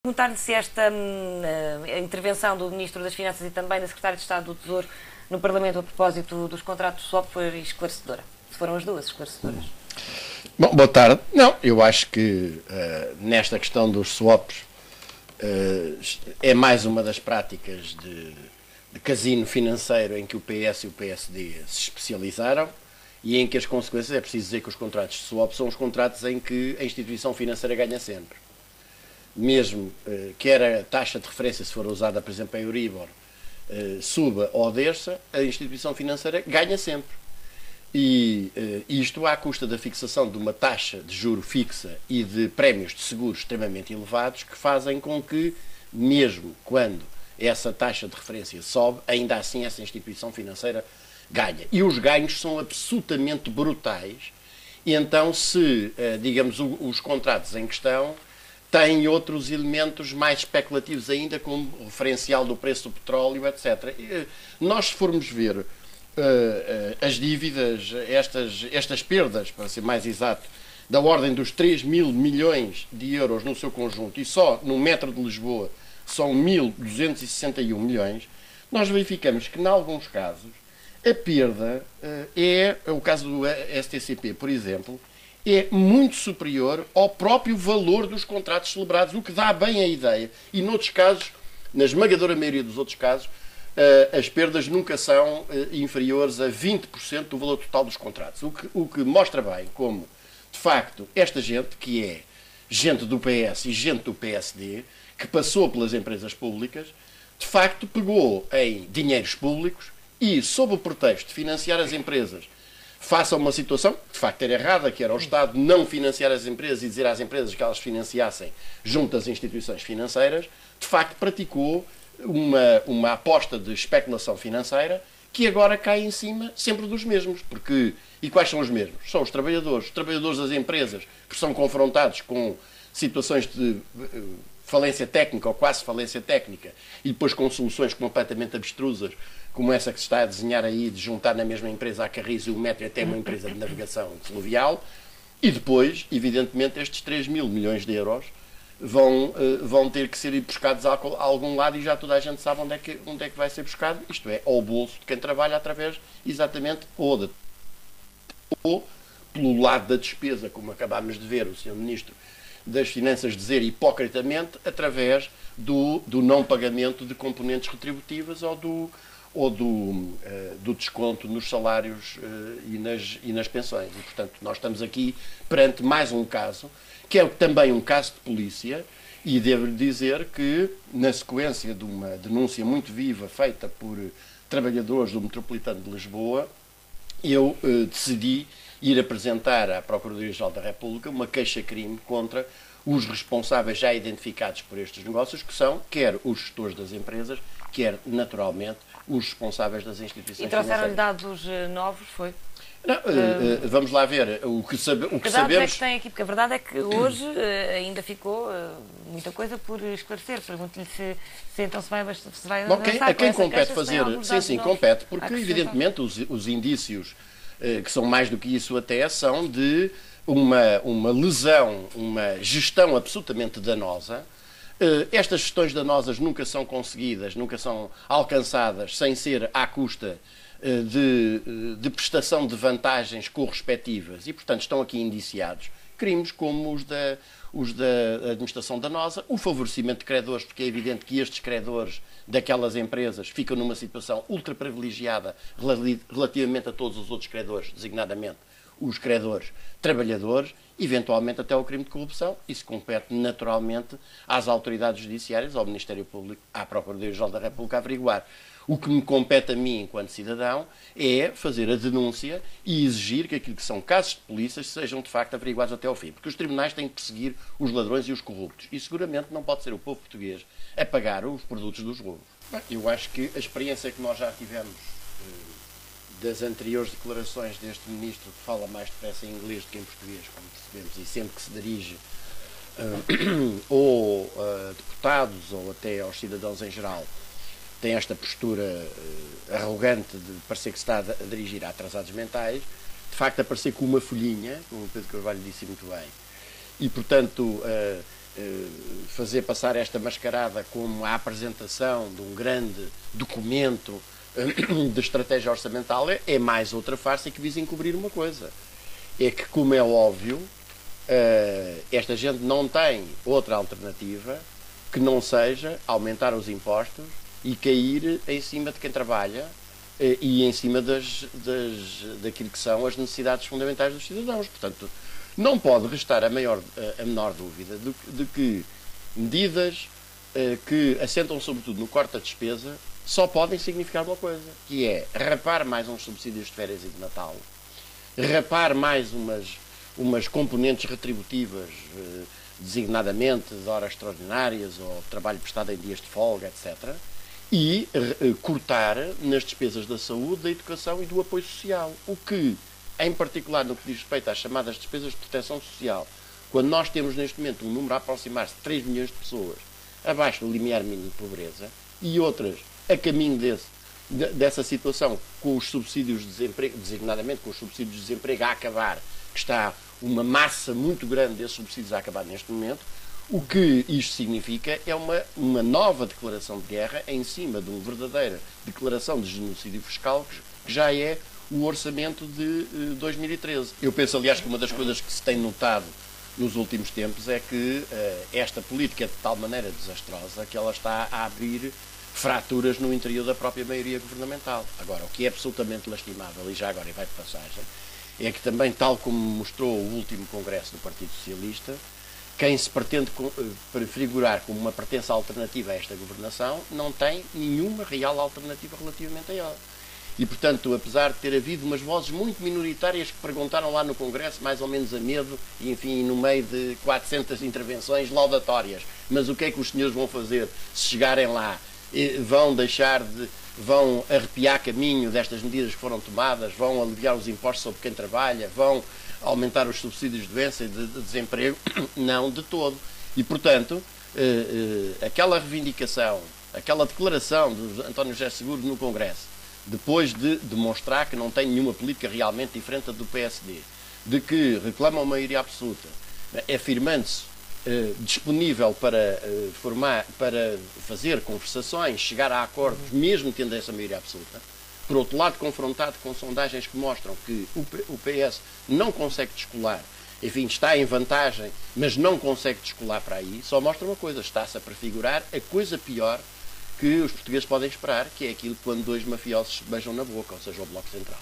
Perguntar-lhe se esta intervenção do Ministro das Finanças e também da Secretária de Estado do Tesouro no Parlamento a propósito dos contratos de swap foi esclarecedora. Se foram as duas esclarecedoras. Bom, boa tarde. Não, eu acho que nesta questão dos swaps é mais uma das práticas de casino financeiro em que o PS e o PSD se especializaram e em que as consequências, é preciso dizer que os contratos de swap são os contratos em que a instituição financeira ganha sempre. Mesmo que a taxa de referência, se for usada, por exemplo, a Euribor, suba ou desça, a instituição financeira ganha sempre. E isto à custa da fixação de uma taxa de juro fixa e de prémios de seguros extremamente elevados que fazem com que, mesmo quando essa taxa de referência sobe, ainda assim essa instituição financeira ganha. E os ganhos são absolutamente brutais. E então, se, digamos, os contratos em questão têm outros elementos mais especulativos ainda, como o referencial do preço do petróleo, etc. Nós, se formos ver as dívidas, estas perdas, para ser mais exato, da ordem dos 3 mil milhões de euros no seu conjunto, e só no metro de Lisboa são 1.261 milhões, nós verificamos que, em alguns casos, a perda o caso do STCP, por exemplo, é muito superior ao próprio valor dos contratos celebrados, o que dá bem a ideia. E, noutros casos, na esmagadora maioria dos outros casos, as perdas nunca são inferiores a 20% do valor total dos contratos. O que mostra bem como, de facto, esta gente, que é gente do PS e gente do PSD, que passou pelas empresas públicas, de facto pegou em dinheiros públicos e, sob o pretexto de financiar as empresas, face a uma situação que de facto era errada, que era o Estado não financiar as empresas e dizer às empresas que elas financiassem junto às instituições financeiras, de facto praticou uma aposta de especulação financeira que agora cai em cima sempre dos mesmos. E quais são os mesmos? São os trabalhadores das empresas que são confrontados com situações de falência técnica ou quase falência técnica e depois com soluções completamente abstrusas, como essa que se está a desenhar aí, de juntar na mesma empresa a Carris e o Metro até uma empresa de navegação fluvial. E depois, evidentemente, estes 3 mil milhões de euros vão ter que ser buscados a algum lado e já toda a gente sabe onde é que vai ser buscado, isto é, ao bolso de quem trabalha através, exatamente, ou pelo lado da despesa, como acabámos de ver o Sr. Ministro das Finanças dizer hipocritamente, através do não pagamento de componentes retributivas ou do desconto nos salários e nas pensões. E, portanto, nós estamos aqui perante mais um caso, que é também um caso de polícia, e devo-lhe dizer que, na sequência de uma denúncia muito viva feita por trabalhadores do Metropolitano de Lisboa, eu decidi ir apresentar à Procuradoria-Geral da República uma queixa-crime contra os responsáveis já identificados por estes negócios, que são quer os gestores das empresas, quer, naturalmente, os responsáveis das instituições financeiras. E trouxeram-lhe dados novos, foi? Não, vamos lá ver o que sabemos. É que tem aqui, porque a verdade é que hoje ainda ficou muita coisa por esclarecer. Pergunto-lhe se então se vai a quem compete fazer. Sim, compete, porque evidentemente os indícios, que são mais do que isso até, são de uma lesão, uma gestão absolutamente danosa. Estas gestões danosas nunca são conseguidas, nunca são alcançadas sem ser à custa de prestação de vantagens correspectivas e, portanto, estão aqui indiciados crimes como os da administração danosa, o favorecimento de credores, porque é evidente que estes credores daquelas empresas ficam numa situação ultra privilegiada relativamente a todos os outros credores, designadamente os credores trabalhadores, eventualmente até o crime de corrupção. Isso compete naturalmente às autoridades judiciárias, ao Ministério Público, à Procuradoria-Geral da República averiguar. O que me compete a mim, enquanto cidadão, é fazer a denúncia e exigir que aquilo que são casos de polícia sejam, de facto, averiguados até ao fim. Porque os tribunais têm que perseguir os ladrões e os corruptos. E, seguramente, não pode ser o povo português a pagar os produtos dos roubos. Eu acho que a experiência que nós já tivemos das anteriores declarações deste ministro, que fala mais depressa em inglês do que em português, como percebemos, e sempre que se dirige ou a deputados ou até aos cidadãos em geral, tem esta postura arrogante de parecer que se está a dirigir a atrasados mentais, de facto aparecer com uma folhinha, como o Pedro Carvalho disse muito bem, e portanto fazer passar esta mascarada como a apresentação de um grande documento de estratégia orçamental é mais outra farsa que visa encobrir uma coisa. É que, como é óbvio, esta gente não tem outra alternativa que não seja aumentar os impostos e cair em cima de quem trabalha e em cima daquilo que são as necessidades fundamentais dos cidadãos. Portanto, não pode restar a menor dúvida de que medidas que assentam sobretudo no corte da despesa só podem significar uma coisa, que é rapar mais uns subsídios de férias e de Natal, rapar mais umas componentes retributivas, designadamente de horas extraordinárias ou trabalho prestado em dias de folga, etc., e cortar nas despesas da saúde, da educação e do apoio social. O que, em particular no que diz respeito às chamadas despesas de proteção social, quando nós temos neste momento um número a aproximar-se de 3 milhões de pessoas abaixo do limiar mínimo de pobreza e outras a caminho dessa situação com os subsídios de desemprego, designadamente com os subsídios de desemprego a acabar, que está uma massa muito grande desses subsídios a acabar neste momento, o que isto significa é uma nova declaração de guerra em cima de uma verdadeira declaração de genocídio fiscal que já é o orçamento de 2013. Eu penso, aliás, que uma das coisas que se tem notado nos últimos tempos é que esta política é de tal maneira desastrosa que ela está a abrir fraturas no interior da própria maioria governamental. Agora, o que é absolutamente lastimável, e já agora vai de passagem, é que também, tal como mostrou o último congresso do Partido Socialista, quem se pretende prefigurar como uma pertença alternativa a esta governação não tem nenhuma real alternativa relativamente a ela. E, portanto, apesar de ter havido umas vozes muito minoritárias que perguntaram lá no Congresso, mais ou menos a medo, e, enfim, no meio de 400 intervenções laudatórias, mas o que é que os senhores vão fazer se chegarem lá? Vão arrepiar caminho destas medidas que foram tomadas, vão aliviar os impostos sobre quem trabalha, vão aumentar os subsídios de doença e de desemprego? Não, de todo. E, portanto, aquela reivindicação, aquela declaração de António José Seguro no Congresso, depois de demonstrar que não tem nenhuma política realmente diferente da do PSD, de que reclama uma maioria absoluta, afirmando-se disponível para fazer conversações, chegar a acordos, mesmo tendo essa maioria absoluta. Por outro lado, confrontado com sondagens que mostram que o PS não consegue descolar, enfim, está em vantagem, mas não consegue descolar para aí, só mostra uma coisa: está-se a prefigurar a coisa pior que os portugueses podem esperar, que é aquilo quando dois mafiosos se beijam na boca, ou seja, o Bloco Central.